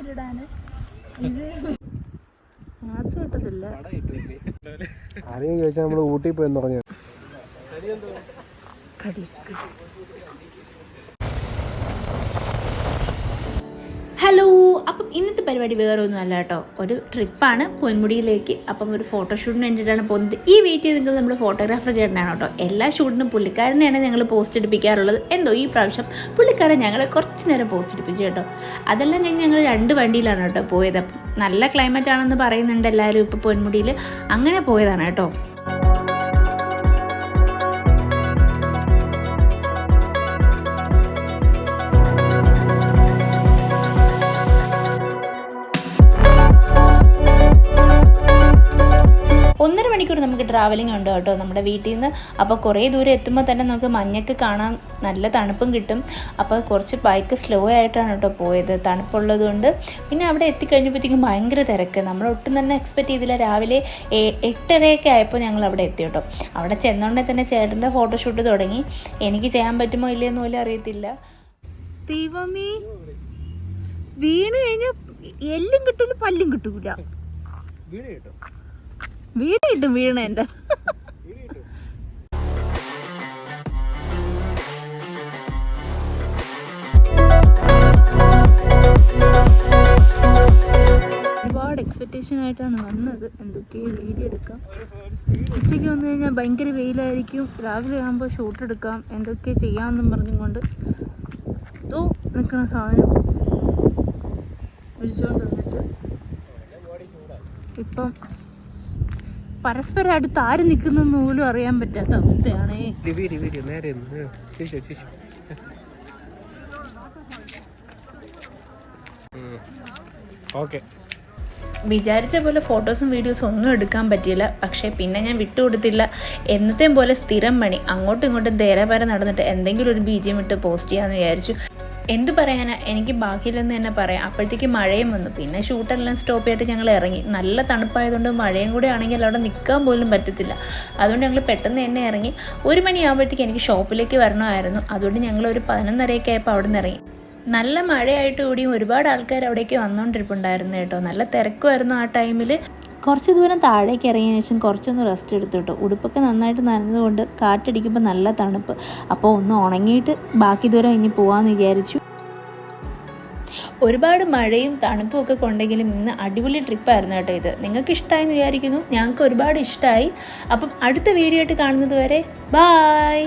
റീലിടാന് ഇത് മാച്ച് കിട്ടത്തില്ല. ആരെയും ചോദിച്ചാൽ നമ്മൾ ഊട്ടി പോയെന്ന് പറഞ്ഞു. ഹലോ, അപ്പം ഇന്നത്തെ പരിപാടി വേറെ ഒന്നും അല്ല കേട്ടോ, ഒരു ട്രിപ്പാണ് പൊന്മുടിയിലേക്ക്. അപ്പം ഒരു ഫോട്ടോഷൂട്ടിന് വേണ്ടിയിട്ടാണ് പോകുന്നത്. ഈ വെയിറ്റ് ചെയ്ത് നിൽക്കുന്നത് നമ്മുടെ ഫോട്ടോഗ്രാഫർ ചേട്ടനാണ് കേട്ടോ. എല്ലാ ഷൂട്ടിനും പുള്ളിക്കാരനെയാണ് ഞങ്ങൾ പോസ്റ്റ് എടുപ്പിക്കാറുള്ളത്. എന്തോ ഈ പ്രാവശ്യം പുള്ളിക്കാരൻ ഞങ്ങളെ കുറച്ച് നേരം പോസ്റ്റ് എടുപ്പിച്ചു കേട്ടോ. അതെല്ലാം കഴിഞ്ഞ് ഞങ്ങൾ 2 വണ്ടിയിലാണ് കേട്ടോ പോയത്. അപ്പം നല്ല ക്ലൈമറ്റ് ആണെന്ന് പറയുന്നുണ്ട് എല്ലാവരും ഇപ്പോൾ പൊന്മുടിയിൽ. അങ്ങനെ പോയതാണ് കേട്ടോ. ഒന്നര മണിക്കൂർ നമുക്ക് ട്രാവലിംഗ് ഉണ്ട് കേട്ടോ നമ്മുടെ വീട്ടിൽ നിന്ന്. അപ്പോൾ കുറേ ദൂരം എത്തുമ്പോൾ തന്നെ നമുക്ക് മഞ്ഞൊക്കെ കാണാൻ നല്ല തണുപ്പും കിട്ടും. അപ്പോൾ കുറച്ച് ബൈക്ക് സ്ലോ ആയിട്ടാണ് കേട്ടോ പോയത്, തണുപ്പുള്ളത് കൊണ്ട്. പിന്നെ അവിടെ എത്തിക്കഴിഞ്ഞപ്പോഴത്തേക്കും ഭയങ്കര തിരക്ക്. നമ്മൾ ഒട്ടും തന്നെ എക്സ്പെക്റ്റ് ചെയ്തില്ല. രാവിലെ 8:30 ആയപ്പോൾ ഞങ്ങൾ അവിടെ എത്തി കേട്ടോ. അവിടെ ചെന്നോണ്ടേ തന്നെ ചേട്ടൻ്റെ ഫോട്ടോഷൂട്ട് തുടങ്ങി. എനിക്ക് ചെയ്യാൻ പറ്റുമോ ഇല്ലയെന്ന് പോലും അറിയത്തില്ല. ദൈവമേ, വീണ് കഴിഞ്ഞാൽ എല്ലും കിട്ടൂല പല്ലും കിട്ടൂല. വീട് കിട്ടും വീണ എൻ്റെ. ഒരുപാട് എക്സ്പെക്റ്റേഷൻ ആയിട്ടാണ് വന്നത്. എന്തൊക്കെ വീഡിയോ എടുക്കാം, ഉച്ചയ്ക്ക് വന്നു കഴിഞ്ഞാൽ ഭയങ്കര വെയിലായിരിക്കും, രാവിലെ ആകുമ്പോൾ ഷൂട്ട് എടുക്കാം, എന്തൊക്കെ ചെയ്യാമെന്നും പറഞ്ഞുകൊണ്ട് ഇതോ നിൽക്കുന്ന സാധനം വിളിച്ചുകൊണ്ട് വന്നിട്ട് ഇപ്പം പരസ്പരം അടുത്ത് ആര് നിൽക്കുന്നെന്ന് പോലും അറിയാൻ പറ്റാത്ത അവസ്ഥയാണേ. വിചാരിച്ച പോലെ ഫോട്ടോസും വീഡിയോസും ഒന്നും എടുക്കാൻ പറ്റിയില്ല. പക്ഷേ പിന്നെ ഞാൻ വിട്ടുകൊടുത്തില്ല. എന്നത്തെയും പോലെ സ്ഥിരം പണി, അങ്ങോട്ടും ഇങ്ങോട്ടും ധേരപര നടന്നിട്ട് എന്തെങ്കിലും ഒരു BGM ഇട്ട് പോസ്റ്റ് ചെയ്യാമെന്ന് വിചാരിച്ചു. എന്തു പറയാനാ, എനിക്ക് ബാക്കിയില്ലെന്ന് തന്നെ പറയാം. അപ്പോഴത്തേക്ക് മഴയും വന്നു. പിന്നെ ഷൂട്ടെല്ലാം സ്റ്റോപ്പ് ചെയ്തിട്ട് ഞങ്ങൾ ഇറങ്ങി. നല്ല തണുപ്പായതുകൊണ്ട് മഴയും കൂടെ ആണെങ്കിൽ അവിടെ നിൽക്കാൻ പോലും പറ്റത്തില്ല. അതുകൊണ്ട് ഞങ്ങൾ പെട്ടെന്ന് തന്നെ ഇറങ്ങി. 1 മണിയാകുമ്പോഴത്തേക്ക് എനിക്ക് ഷോപ്പിലേക്ക് വരണമായിരുന്നു. അതുകൊണ്ട് ഞങ്ങൾ ഒരു 11:30 ആയപ്പോൾ അവിടെ നിന്ന് ഇറങ്ങി. നല്ല മഴയായിട്ട് കൂടിയും ഒരുപാട് ആൾക്കാർ അവിടേക്ക് വന്നുകൊണ്ടിരിപ്പുണ്ടായിരുന്നു കേട്ടോ. നല്ല തിരക്കുമായിരുന്നു ആ ടൈമിൽ. കുറച്ച് ദൂരം താഴേക്ക് ഇറങ്ങിയതിന് ശേഷം കുറച്ചൊന്ന് റെസ്റ്റ് എടുത്തു കേട്ടോ. ഉടുപ്പൊക്കെ നന്നായിട്ട് നനഞ്ഞതുകൊണ്ട് കാറ്റടിക്കുമ്പോൾ നല്ല തണുപ്പ്. അപ്പോൾ ഒന്ന് ഉണങ്ങിയിട്ട് ബാക്കി ദൂരം ഇനി പോകാമെന്ന് വിചാരിച്ചു. ഒരുപാട് മഴയും തണുപ്പും ഒക്കെ കൊണ്ടെങ്കിലും ഇന്ന് അടിപൊളി ട്രിപ്പായിരുന്നു കേട്ടോ ഇത്. നിങ്ങൾക്ക് ഇഷ്ടമായെന്ന് വിചാരിക്കുന്നു. ഞങ്ങൾക്ക് ഒരുപാട് ഇഷ്ടമായി. അപ്പം അടുത്ത വീഡിയോ ആയിട്ട് കാണുന്നത് വരെ ബായ്.